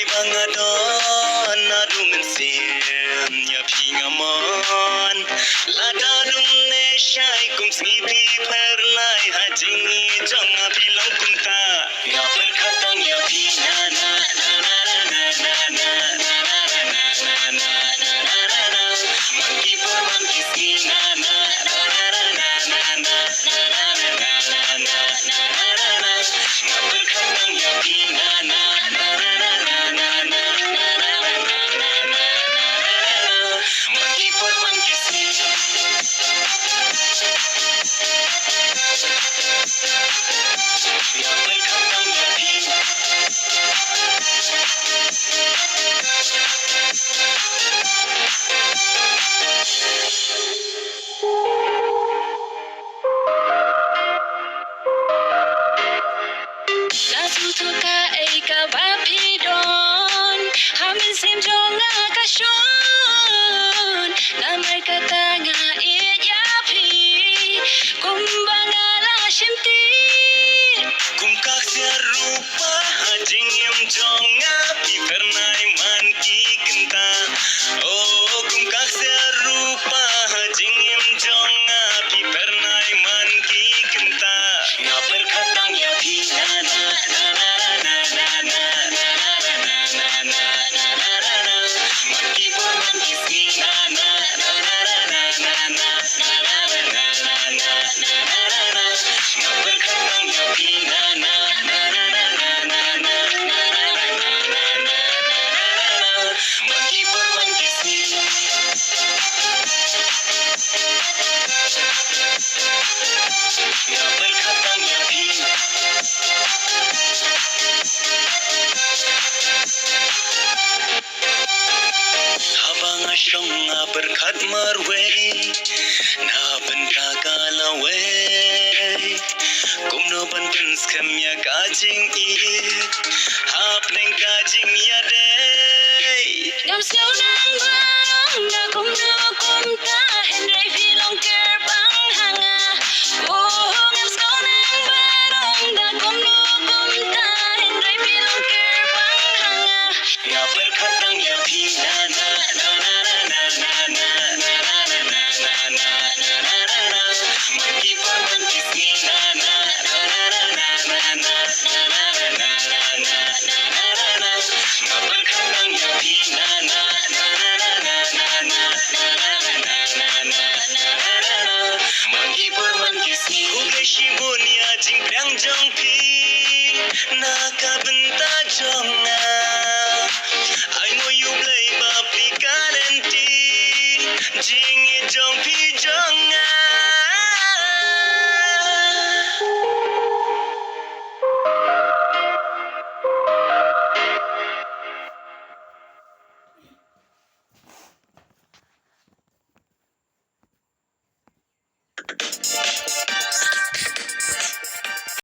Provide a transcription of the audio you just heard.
Bangadon nadumen sim ya pingamon ladadung ne shai kum snipi perlai hajingi jonga bilang kumta ya berkatang ya pinana na na na na na na na na na monkey for monkey sina na na na na na na na ya berkatang ya pinana na na na monkey for monkey sina ya berkatang ya pinana Lasutuka eka bapidon Hamin sim jonga kasyon Namay katanga iyapi Kumbangala shimti Kumkaksya rupa hajing yam jonga Pipernay man kikenta Oh kumkaksya rupa hajing yam jonga Pipernay man kikenta Nga berkatang ya pinana monkey for monkey sina na na na na na na nga berkatang ya pinana na na na na monkey for monkey sina nga berkatang ya pinana habang asyong nga berkat marway na benta kalaway kung no banten skamya kajing hap neng kajing yaday ngam siyaw nang barong na kung no kumta henday bilong kerbang hanga oh ngam siyaw nang barong na kung no kumta henday bilong kerbang hanga nga berkatang ya pinana monkey for monkey sina na nga berkatang ya pinana monkey for monkey sina Hugai shibun ya jing priang jong pi nakabenta jonga ai mo yu blai ba pi kalentin jing jong pi jonga